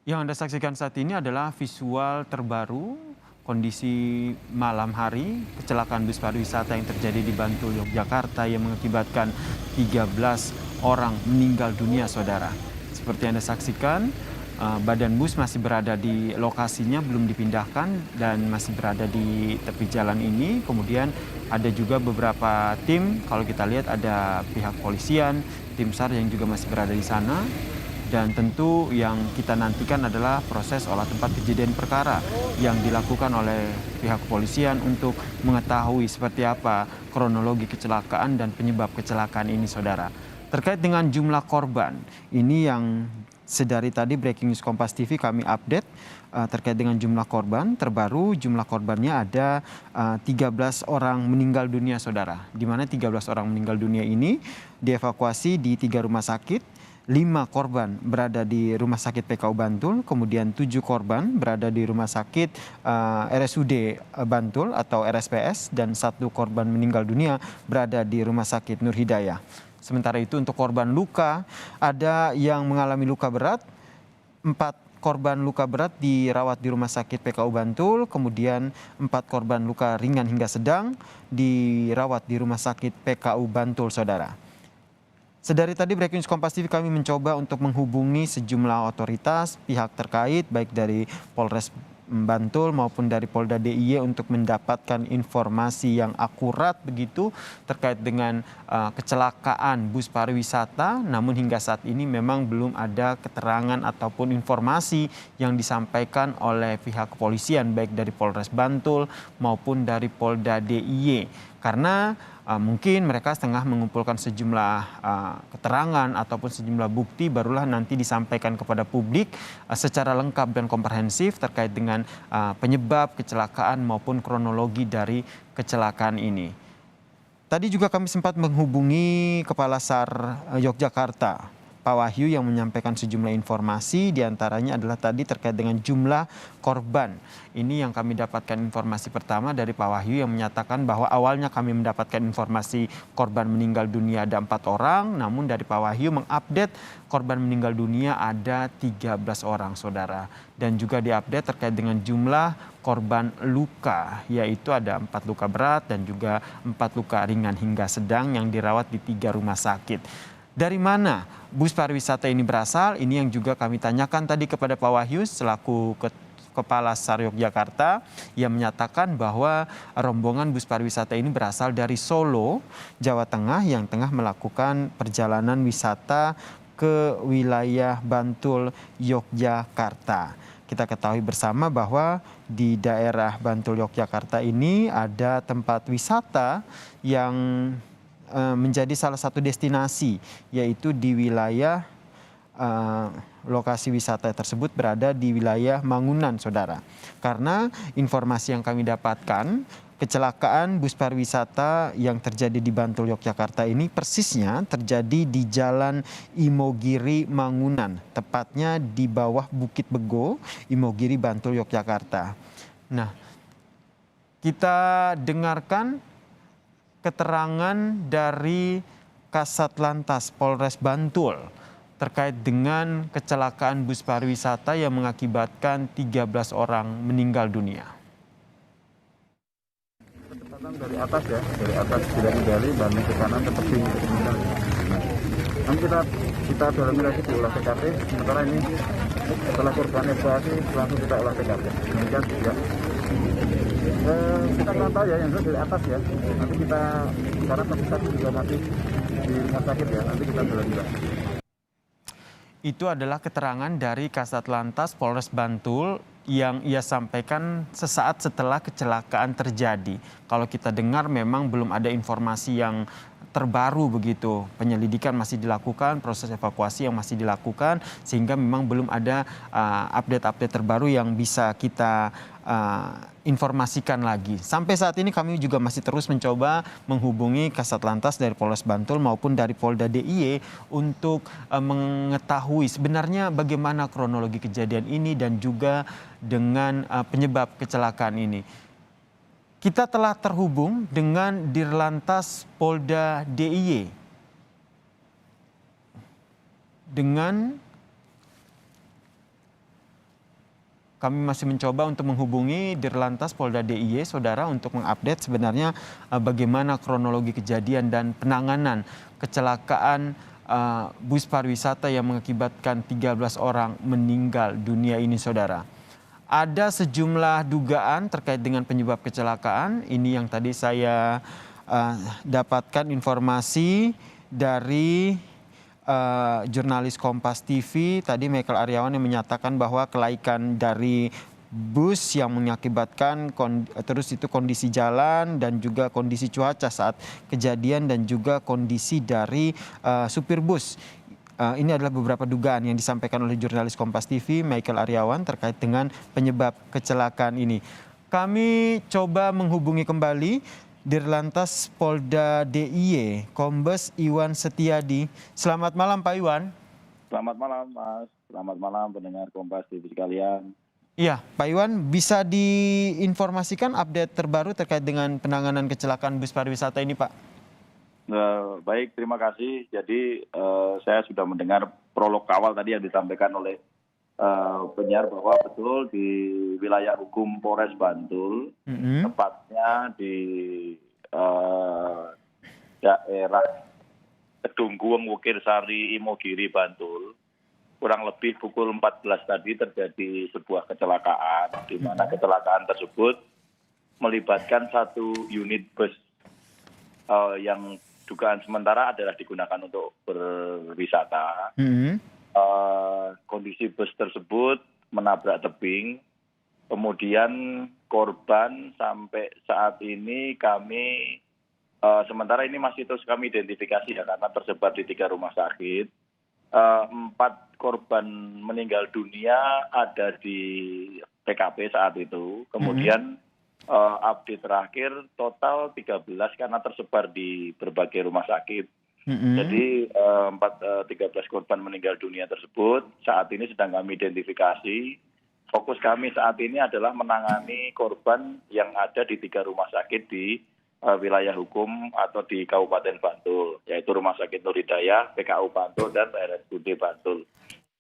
Yang Anda saksikan saat ini adalah visual terbaru kondisi malam hari kecelakaan bus pariwisata yang terjadi di Bantul, Yogyakarta yang mengakibatkan 13 orang meninggal dunia, saudara. Seperti Anda saksikan, badan bus masih berada di lokasinya, belum dipindahkan dan masih berada di tepi jalan ini. Kemudian ada juga beberapa tim, kalau kita lihat ada pihak polisian, tim SAR yang juga masih berada di sana. Dan tentu yang kita nantikan adalah proses olah tempat kejadian perkara yang dilakukan oleh pihak kepolisian untuk mengetahui seperti apa kronologi kecelakaan dan penyebab kecelakaan ini, saudara. Terkait dengan jumlah korban, ini yang sedari tadi Breaking News Kompas TV kami update terkait dengan jumlah korban. Terbaru jumlah korbannya ada 13 orang meninggal dunia, saudara. Di mana 13 orang meninggal dunia ini dievakuasi di 3 rumah sakit. 5 korban berada di Rumah Sakit PKU Bantul, kemudian 7 korban berada di Rumah Sakit RSUD Bantul atau RSPS, dan 1 korban meninggal dunia berada di Rumah Sakit Nur Hidayah. Sementara itu untuk korban luka, ada yang mengalami luka berat, 4 korban luka berat dirawat di Rumah Sakit PKU Bantul, kemudian 4 korban luka ringan hingga sedang dirawat di Rumah Sakit PKU Bantul, saudara. Sedari tadi Breaking News Kompas TV kami mencoba untuk menghubungi sejumlah otoritas pihak terkait baik dari Polres Bantul maupun dari Polda DIY untuk mendapatkan informasi yang akurat begitu terkait dengan kecelakaan bus pariwisata. Namun hingga saat ini memang belum ada keterangan ataupun informasi yang disampaikan oleh pihak kepolisian baik dari Polres Bantul maupun dari Polda DIY. Karena mungkin mereka setengah mengumpulkan sejumlah keterangan ataupun sejumlah bukti, barulah nanti disampaikan kepada publik secara lengkap dan komprehensif terkait dengan penyebab kecelakaan maupun kronologi dari kecelakaan ini. Tadi juga kami sempat menghubungi Kepala SAR Yogyakarta, Pak Wahyu, yang menyampaikan sejumlah informasi, diantaranya adalah tadi terkait dengan jumlah korban. Ini yang kami dapatkan informasi pertama dari Pak Wahyu yang menyatakan bahwa awalnya kami mendapatkan informasi korban meninggal dunia ada 4 orang, namun dari Pak Wahyu mengupdate korban meninggal dunia ada 13 orang, saudara. Dan juga diupdate terkait dengan jumlah korban luka, yaitu ada 4 luka berat dan juga 4 luka ringan hingga sedang yang dirawat di 3 rumah sakit. Dari mana bus pariwisata ini berasal? Ini yang juga kami tanyakan tadi kepada Pak Wahyu selaku Kepala SAR Yogyakarta, yang menyatakan bahwa rombongan bus pariwisata ini berasal dari Solo, Jawa Tengah, yang tengah melakukan perjalanan wisata ke wilayah Bantul, Yogyakarta. Kita ketahui bersama bahwa di daerah Bantul, Yogyakarta ini ada tempat wisata yang menjadi salah satu destinasi, yaitu di wilayah lokasi wisata tersebut berada di wilayah Mangunan, saudara. Karena informasi yang kami dapatkan, kecelakaan bus pariwisata yang terjadi di Bantul, Yogyakarta ini persisnya terjadi di Jalan Imogiri Mangunan, tepatnya di bawah Bukit Bego, Imogiri, Bantul, Yogyakarta. Nah, kita dengarkan keterangan dari Kasat Lantas Polres Bantul terkait dengan kecelakaan bus pariwisata yang mengakibatkan 13 orang meninggal dunia. Kecepatan dari atas ya, dari atas dari Bandung ke kanan tetap tinggi. Nanti kita dalami lagi di olah TKP. Sementara ini setelah korban evakuasi langsung kita olah TKP. Demikian ya. Kita pantau ya, yang dari atas ya. Nanti kita sekarang satu juga masih di rumah sakit ya. Nanti kita dalami lagi. Itu adalah keterangan dari Kasat Lantas Polres Bantul yang ia sampaikan sesaat setelah kecelakaan terjadi. Kalau kita dengar memang belum ada informasi yang terbaru begitu. Penyelidikan masih dilakukan, proses evakuasi yang masih dilakukan, sehingga memang belum ada update-update terbaru yang bisa kita informasikan lagi. Sampai saat ini kami juga masih terus mencoba menghubungi Kasat Lantas dari Polres Bantul maupun dari Polda DIY untuk mengetahui sebenarnya bagaimana kronologi kejadian ini dan juga dengan penyebab kecelakaan ini. Kita telah terhubung dengan Dirlantas Polda DIY dengan kami masih mencoba untuk menghubungi Dirlantas Polda DIY, Saudara, untuk mengupdate sebenarnya bagaimana kronologi kejadian dan penanganan kecelakaan bus pariwisata yang mengakibatkan 13 orang meninggal dunia ini, Saudara. Ada sejumlah dugaan terkait dengan penyebab kecelakaan. Ini yang tadi saya dapatkan informasi dari jurnalis Kompas TV tadi, Michael Aryawan, yang menyatakan bahwa kelaikan dari bus yang mengakibatkan terus itu kondisi jalan dan juga kondisi cuaca saat kejadian dan juga kondisi dari supir bus. Ini adalah beberapa dugaan yang disampaikan oleh jurnalis Kompas TV Michael Aryawan terkait dengan penyebab kecelakaan ini. Kami coba menghubungi kembali Dirlantas Polda DIY, Kombes Iwan Setiadi. Selamat malam, Pak Iwan. Selamat malam, Mas. Selamat malam pendengar Kompas TV sekalian. Iya, Pak Iwan, bisa diinformasikan update terbaru terkait dengan penanganan kecelakaan bus pariwisata ini, Pak? Baik, terima kasih. Jadi saya sudah mendengar prolog awal tadi yang disampaikan oleh penyiar bahwa betul di wilayah hukum Polres Bantul, tepatnya di daerah Kedunggueng, Wukirsari, Imogiri, Bantul, kurang lebih pukul 14 tadi terjadi sebuah kecelakaan, di mana kecelakaan tersebut melibatkan satu unit bus yang dugaan sementara adalah digunakan untuk berwisata. Kondisi bus tersebut menabrak tebing, kemudian korban sampai saat ini kami sementara ini masih terus kami identifikasi ya, karena tersebar di 3 rumah sakit. 4 korban meninggal dunia ada di TKP saat itu, kemudian update terakhir total 13 karena tersebar di berbagai rumah sakit. Jadi 13 korban meninggal dunia tersebut saat ini sedang kami identifikasi. Fokus kami saat ini adalah menangani korban yang ada di 3 rumah sakit di wilayah hukum atau di Kabupaten Bantul, yaitu Rumah Sakit Nur Hidayah, PKU Bantul, dan RSUD Bantul.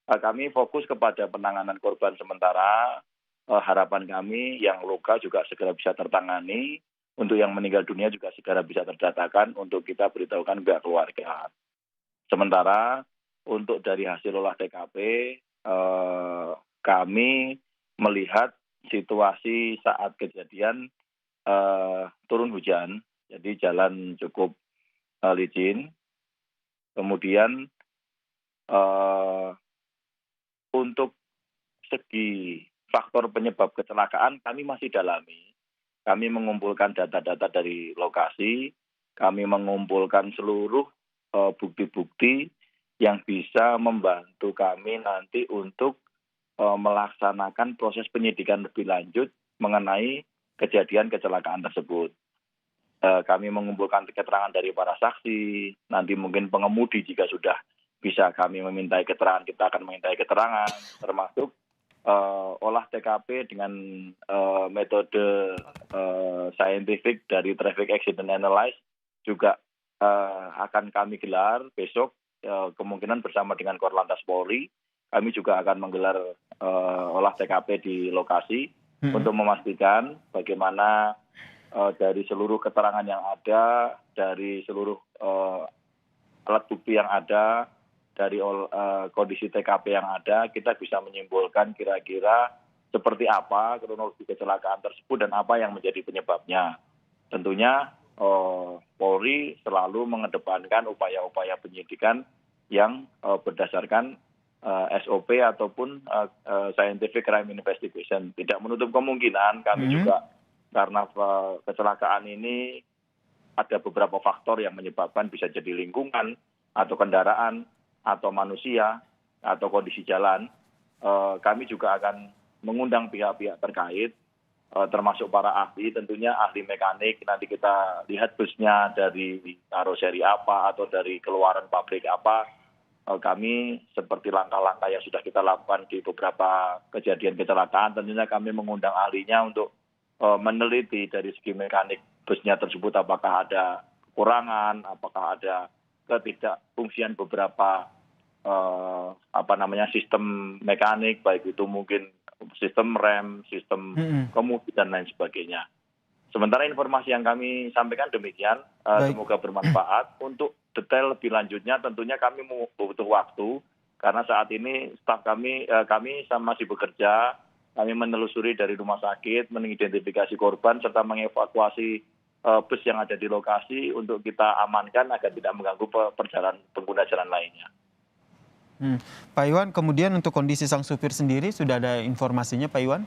Kami fokus kepada penanganan korban sementara. Harapan kami yang luka juga segera bisa tertangani. Untuk yang meninggal dunia juga segera bisa terdatakan untuk kita beritahukan pihak keluarga. Sementara untuk dari hasil olah TKP, kami melihat situasi saat kejadian turun hujan, jadi jalan cukup licin. Kemudian untuk segi faktor penyebab kecelakaan kami masih dalami. Kami mengumpulkan data-data dari lokasi, kami mengumpulkan seluruh bukti-bukti yang bisa membantu kami nanti untuk melaksanakan proses penyidikan lebih lanjut mengenai kejadian kecelakaan tersebut. Kami mengumpulkan keterangan dari para saksi, nanti mungkin pengemudi jika sudah bisa kami memintai keterangan, kita akan memintai keterangan, termasuk olah TKP dengan metode saintifik dari Traffic Accident Analysis juga akan kami gelar besok, kemungkinan bersama dengan Korlantas Polri. Kami juga akan menggelar olah TKP di lokasi untuk memastikan bagaimana dari seluruh keterangan yang ada, dari seluruh alat bukti yang ada, dari kondisi TKP yang ada, kita bisa menyimpulkan kira-kira seperti apa kronologi kecelakaan tersebut dan apa yang menjadi penyebabnya. Tentunya Polri selalu mengedepankan upaya-upaya penyidikan yang berdasarkan SOP ataupun Scientific Crime Investigation. Tidak menutup kemungkinan kami juga, karena kecelakaan ini ada beberapa faktor yang menyebabkan, bisa jadi lingkungan atau kendaraan atau manusia atau kondisi jalan. Kami juga akan mengundang pihak-pihak terkait, termasuk para ahli, tentunya ahli mekanik. Nanti kita lihat busnya dari karoseri apa atau dari keluaran pabrik apa. Kami seperti langkah-langkah yang sudah kita lakukan di beberapa kejadian kecelakaan, tentunya kami mengundang ahlinya untuk meneliti dari segi mekanik busnya tersebut, apakah ada kekurangan, apakah ada ketidakfungsian beberapa sistem mekanik, baik itu mungkin sistem rem, sistem kemudi dan lain sebagainya. Sementara informasi yang kami sampaikan demikian, Baik. semoga bermanfaat. Untuk detail lebih lanjutnya tentunya kami butuh waktu, karena saat ini staf kami masih bekerja, kami menelusuri dari rumah sakit, mengidentifikasi korban, serta mengevakuasi bus yang ada di lokasi untuk kita amankan agar tidak mengganggu perjalanan pengguna jalan lainnya. Pak Iwan, kemudian untuk kondisi sang supir sendiri sudah ada informasinya Pak Iwan?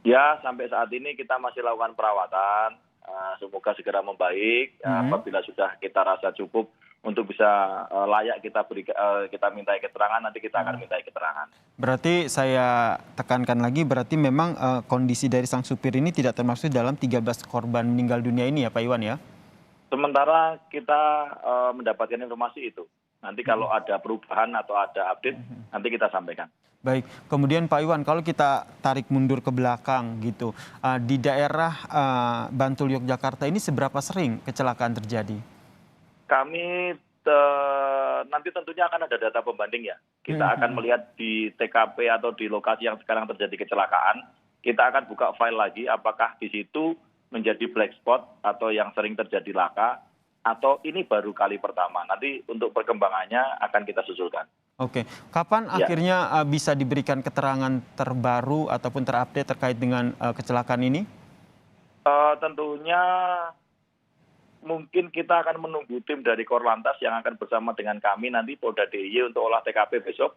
Ya, sampai saat ini kita masih lakukan perawatan. Semoga segera membaik. Apabila sudah kita rasa cukup untuk bisa layak kita mintai keterangan, nanti kita akan mintai keterangan. Berarti saya tekankan lagi, berarti memang kondisi dari sang supir ini tidak termasuk dalam 13 korban meninggal dunia ini ya Pak Iwan ya? Sementara kita mendapatkan informasi itu. Nanti kalau ada perubahan atau ada update, nanti kita sampaikan. Baik, kemudian Pak Iwan, kalau kita tarik mundur ke belakang gitu, di daerah Bantul Yogyakarta ini seberapa sering kecelakaan terjadi? Kami nanti tentunya akan ada data pembanding ya. Kita akan melihat di TKP atau di lokasi yang sekarang terjadi kecelakaan, kita akan buka file lagi apakah di situ menjadi black spot atau yang sering terjadi laka, atau ini baru kali pertama. Nanti untuk perkembangannya akan kita susulkan. Oke, kapan akhirnya bisa diberikan keterangan terbaru ataupun terupdate terkait dengan kecelakaan ini? Tentunya mungkin kita akan menunggu tim dari Korlantas yang akan bersama dengan kami nanti Polda DIY untuk olah TKP besok.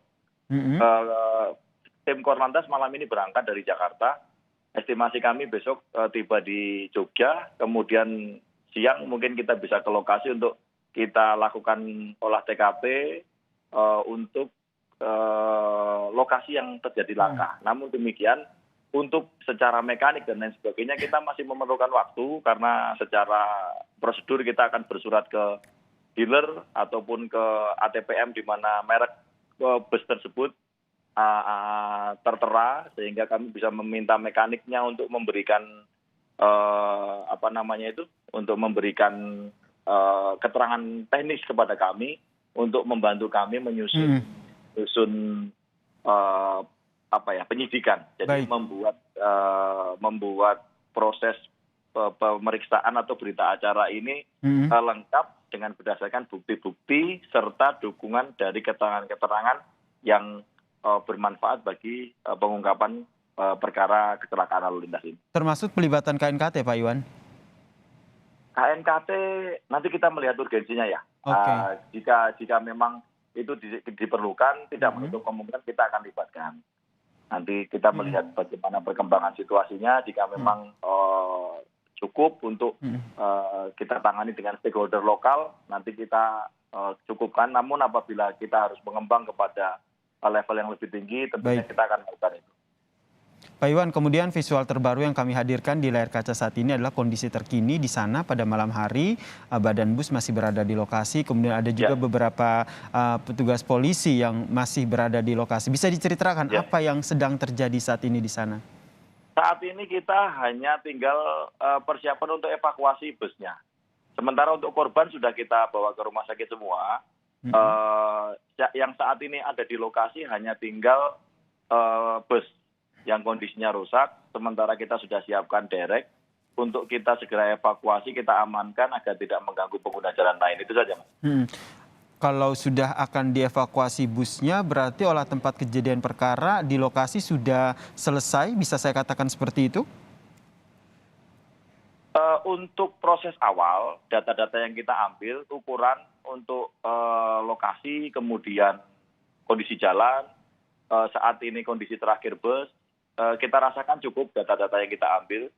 Tim Korlantas malam ini berangkat dari Jakarta. Estimasi kami besok tiba di Jogja, kemudian siang mungkin kita bisa ke lokasi untuk kita lakukan olah TKP untuk lokasi yang terjadi laka. Namun demikian, untuk secara mekanik dan lain sebagainya kita masih memerlukan waktu, karena secara prosedur kita akan bersurat ke dealer ataupun ke ATPM di mana merek bus tersebut tertera, sehingga kami bisa meminta mekaniknya untuk memberikan untuk memberikan keterangan teknis kepada kami untuk membantu kami menyusun penyidikan. Jadi membuat proses pemeriksaan atau berita acara ini lengkap dengan berdasarkan bukti-bukti serta dukungan dari keterangan-keterangan yang bermanfaat bagi pengungkapan perkara kecelakaan lalu lintas ini. Termasuk pelibatan KNKT Pak Iwan? KNKT nanti kita melihat urgensinya ya. Jika memang itu diperlukan, tidak menutup kemungkinan kita akan libatkan. Nanti kita melihat bagaimana perkembangan situasinya. Jika memang cukup untuk kita tangani dengan stakeholder lokal, nanti kita cukupkan. Namun apabila kita harus mengembang kepada level yang lebih tinggi, tentunya kita akan melakukan itu. Pak Iwan, kemudian visual terbaru yang kami hadirkan di layar kaca saat ini adalah kondisi terkini di sana pada malam hari. Badan bus masih berada di lokasi, kemudian ada juga beberapa petugas polisi yang masih berada di lokasi. Bisa diceritakan apa yang sedang terjadi saat ini di sana? Saat ini kita hanya tinggal persiapan untuk evakuasi busnya. Sementara untuk korban sudah kita bawa ke rumah sakit semua. Yang saat ini ada di lokasi hanya tinggal bus yang kondisinya rusak, sementara kita sudah siapkan derek untuk kita segera evakuasi, kita amankan agar tidak mengganggu pengguna jalan lain. Itu saja, Mas. Kalau sudah akan dievakuasi busnya, berarti olah tempat kejadian perkara di lokasi sudah selesai, bisa saya katakan seperti itu? Untuk proses awal, data-data yang kita ambil, ukuran untuk lokasi, kemudian kondisi jalan, saat ini kondisi terakhir bus, kita rasakan cukup data-data yang kita ambil.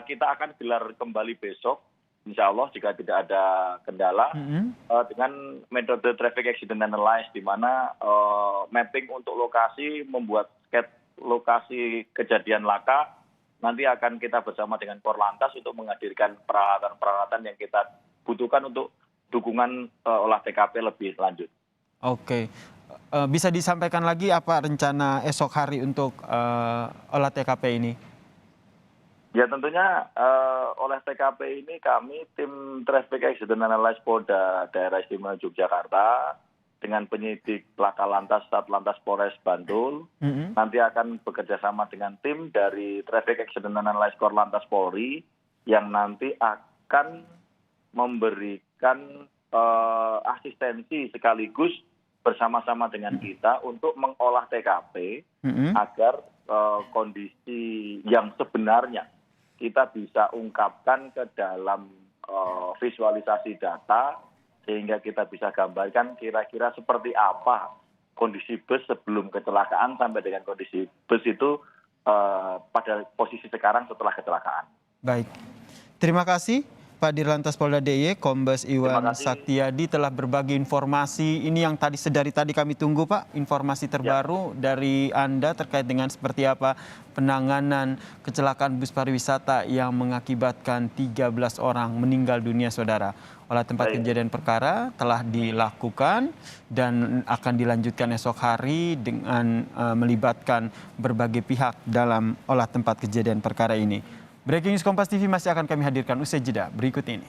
Kita akan gelar kembali besok, insya Allah jika tidak ada kendala, dengan metode traffic accident analysis, di mana mapping untuk lokasi, membuat sketch lokasi kejadian laka, nanti akan kita bersama dengan Korlantas untuk menghadirkan peralatan-peralatan yang kita butuhkan untuk dukungan olah TKP lebih lanjut. Oke. Bisa disampaikan lagi apa rencana esok hari untuk olah TKP ini? Ya tentunya oleh TKP ini kami tim Traffic Accident Analysis Polda Daerah Istimewa Yogyakarta dengan penyidik Laka Lantas Satlantas Polres Bantul. Nanti akan bekerja sama dengan tim dari Traffic Accident Analysis Korlantas Polri yang nanti akan memberikan asistensi sekaligus bersama-sama dengan kita untuk mengolah TKP agar kondisi yang sebenarnya kita bisa ungkapkan ke dalam visualisasi data sehingga kita bisa gambarkan kira-kira seperti apa kondisi bus sebelum kecelakaan sampai dengan kondisi bus itu pada posisi sekarang setelah kecelakaan. Baik, terima kasih Pak Dirlantas Polda DIY Kombes Iwan kasih. Saktiadi telah berbagi informasi ini yang dari tadi kami tunggu Pak, informasi terbaru dari Anda terkait dengan seperti apa penanganan kecelakaan bus pariwisata yang mengakibatkan 13 orang meninggal dunia saudara. Olah tempat kejadian perkara telah dilakukan dan akan dilanjutkan esok hari dengan melibatkan berbagai pihak dalam olah tempat kejadian perkara ini. Breaking News Kompas TV masih akan kami hadirkan usai jeda berikut ini.